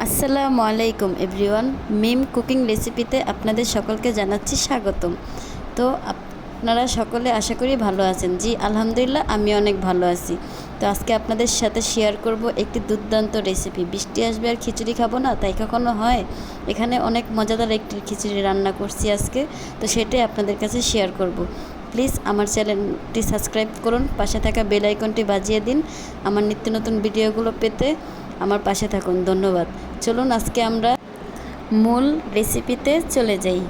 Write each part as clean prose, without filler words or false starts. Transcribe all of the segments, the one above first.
আসসালামু আলাইকুম এভরিওয়ান। মিম কুকিং রেসিপিতে আপনাদের সকলকে জানাচ্ছি স্বাগতম। তো আপনারা সকলে আশা করি ভালো আছেন। জি আলহামদুলিল্লাহ, আমি অনেক ভালো আছি। তো আজকে আপনাদের সাথে শেয়ার করব একটি দুর্দান্ত রেসিপি। বৃষ্টি আসবে আর খিচুড়ি খাবো না, তাই কখনো হয়? এখানে অনেক মজাদার একটি খিচুড়ি রান্না করছি আজকে, তো সেটাই আপনাদের কাছে শেয়ার করব। প্লিজ আমার চ্যানেলটি সাবস্ক্রাইব করুন, পাশে থাকা বেল আইকনটি বাজিয়ে দিন আমার নিত্য নতুন ভিডিওগুলো পেতে। আমার পাশে থাকুন, ধন্যবাদ। চলুন আজকে আমরা মূল রেসিপিতে চলে যাই।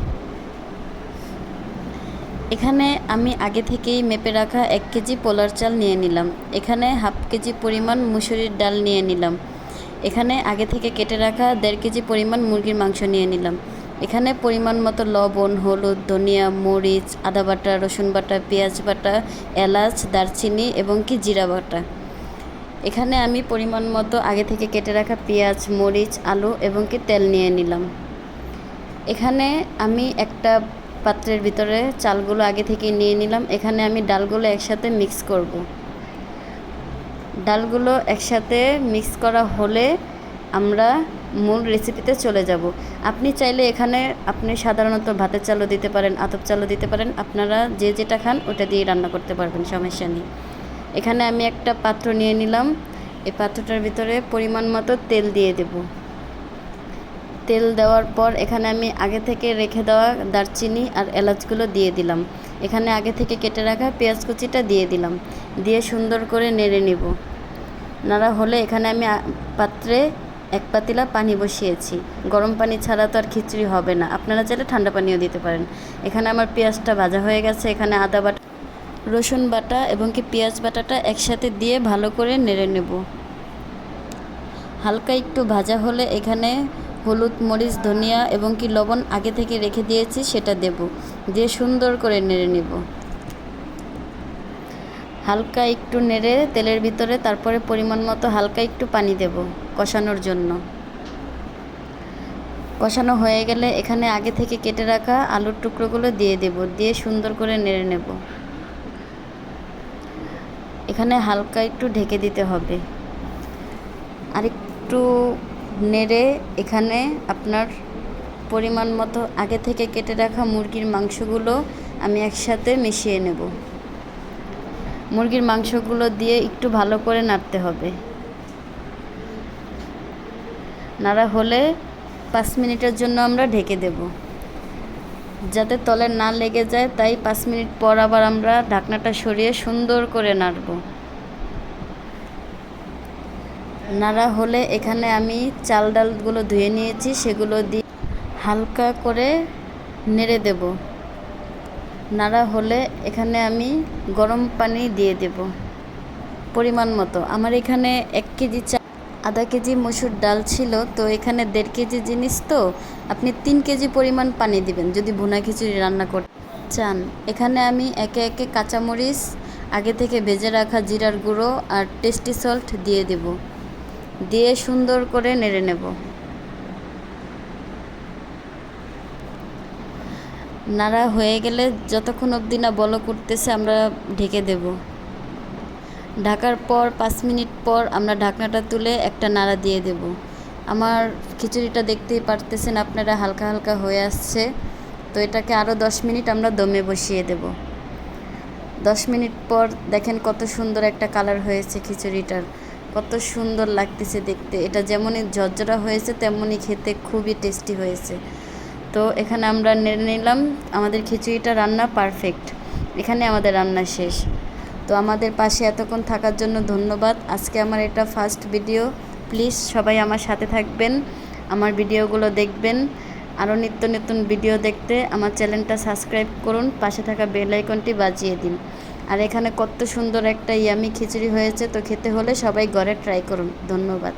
এখানে আমি আগে থেকেই মেপে রাখা 1 কেজি পোলার চাল নিয়ে নিলাম। এখানে হাফ কেজি পরিমাণ মুসুরির ডাল নিয়ে নিলাম। এখানে আগে থেকে কেটে রাখা 1.5 কেজি পরিমাণ মুরগির মাংস নিয়ে নিলাম। এখানে পরিমাণ মতো লবণ, হলুদ, ধনিয়া, মরিচ, আদা বাটা, রসুন বাটা, পেঁয়াজ বাটা, এলাচ, দারচিনি এবং জিরা বাটা। এখানে আমি পরিমাণ মতো আগে থেকে কেটে রাখা পেঁয়াজ, মরিচ, আলু এবং তেল নিয়ে নিলাম। এখানে আমি একটা পাত্রের ভিতরে চালগুলো আগে থেকে নিয়ে নিলাম। এখানে আমি ডালগুলো একসাথে মিক্স করব। ডালগুলো একসাথে মিক্স করা হলে আমরা মূল রেসিপিতে চলে যাব। আপনি চাইলে এখানে সাধারণত ভাতের চালও দিতে পারেন, আতপ চালও দিতে পারেন। আপনারা যে যেটা খান ওটা দিয়ে রান্না করতে পারবেন, সমস্যা নেই। এখানে আমি একটা পাত্র নিয়ে নিলাম। এই পাত্রটার ভিতরে পরিমাণ মতো তেল দিয়ে দেব। তেল দেওয়ার পর এখানে আমি আগে থেকে রেখে দেওয়া দারচিনি আর এলাচগুলো দিয়ে দিলাম। এখানে আগে থেকে কেটে রাখা পেঁয়াজ কুচিটা দিয়ে দিলাম। দিয়ে সুন্দর করে নেড়ে নেব। নাড়া হলে এখানে আমি পাত্রে 1 পাতিলা পানি বসিয়েছি। গরম পানি ছাড়া তো আর খিচুড়ি হবে না, আপনারা চাইলে ঠান্ডা পানিও দিতে পারেন। এখানে আমার পেঁয়াজটা ভাজা হয়ে গেছে। এখানে আদা বাটা, রসুন বাটা এবং পেঁয়াজ বাটাটা একসাথে দিয়ে ভালো করে নেড়ে নেব। হালকা একটু ভাজা হলে এখানে হলুদ, মরিচ, ধনিয়া এবং লবণ আগে থেকে রেখে দিয়েছি সেটা দেব। দিয়ে সুন্দর করে নেড়ে নেব। হালকা একটু নেড়ে তেলের ভিতরে তারপরে পরিমাণ মতো হালকা একটু পানি দেব কষানোর জন্য। কষানো হয়ে গেলে এখানে আগে থেকে কেটে রাখা আলুর টুকরোগুলো দিয়ে দেব। দিয়ে সুন্দর করে নেড়ে নেব। এখানে হালকা একটু ঢেকে দিতে হবে। আর একটু নেড়ে এখানে আপনার পরিমাণ মতো আগে থেকে কেটে রাখা মুরগির মাংসগুলো আমি একসাথে মিশিয়ে নেব। মুরগির মাংসগুলো দিয়ে একটু ভালো করে নাড়তে হবে। নাড়া হলে 5 মিনিটের জন্য আমরা ঢেকে দেব, যাতে তলে না লেগে যায়। তাই 5 মিনিট পর আবার আমরা ঢাকনাটা সরিয়ে সুন্দর করে নাড়ব। নাড়া হলে এখানে আমি চাল ডালগুলো ধুয়ে নিয়েছি, সেগুলো দিয়ে হালকা করে নেড়ে দেব। নাড়া হলে এখানে আমি গরম পানি দিয়ে দেব পরিমাণ মতো। আমার এখানে 1 কেজি চাল, আধা কেজি মসুর ডাল ছিল, তো এখানে 1.5 কেজি জিনিস, তো আপনি 3 কেজি পরিমাণ পানি দিবেন যদি ভুনা খিচুড়ি রান্না করতে চান। এখানে আমি একে একে কাঁচামরিচ, আগে থেকে ভেজে রাখা জিরার গুঁড়ো আর টেস্টি সল্ট দিয়ে দেব। দিয়ে সুন্দর করে নেড়ে নেব। নাড়া হয়ে গেলে যতক্ষণ অবধি না বলক উঠতেছে আমরা ঢেকে দেব। ঢাকার পর 5 মিনিট পর আমরা ঢাকনাটা তুলে একটা নাড়া দিয়ে দেব। আমার খিচুড়িটা দেখতেই পারতেছেন আপনারা, হালকা হালকা হয়ে আসছে। তো এটাকে আরও 10 মিনিট আমরা দমে বসিয়ে দেব। 10 মিনিট পর দেখেন কত সুন্দর একটা কালার হয়েছে খিচুড়িটার, কত সুন্দর লাগতেছে দেখতে। এটা যেমনই ঝরঝরা হয়েছে তেমনই খেতে খুবই টেস্টি হয়েছে। তো এখানে আমরা নেড়ে নিলাম। আমাদের খিচুড়িটা রান্না পারফেক্ট। এখানে আমাদের রান্না শেষ। তো আমাদের পাশে এতক্ষণ থাকার জন্য ধন্যবাদ। আজকে আমার এটা ফার্স্ট ভিডিও। প্লিজ সবাই আমার সাথে থাকবেন, আমার ভিডিওগুলো দেখবেন। আরও নিত্য নতুন ভিডিও দেখতে আমার চ্যানেলটা সাবস্ক্রাইব করুন, পাশে থাকা বেল আইকনটি বাজিয়ে দিন। আর এখানে কত সুন্দর একটা ইয়ামি খিচুড়ি হয়েছে। তো খেতে হলে সবাই ঘরে ট্রাই করুন। ধন্যবাদ।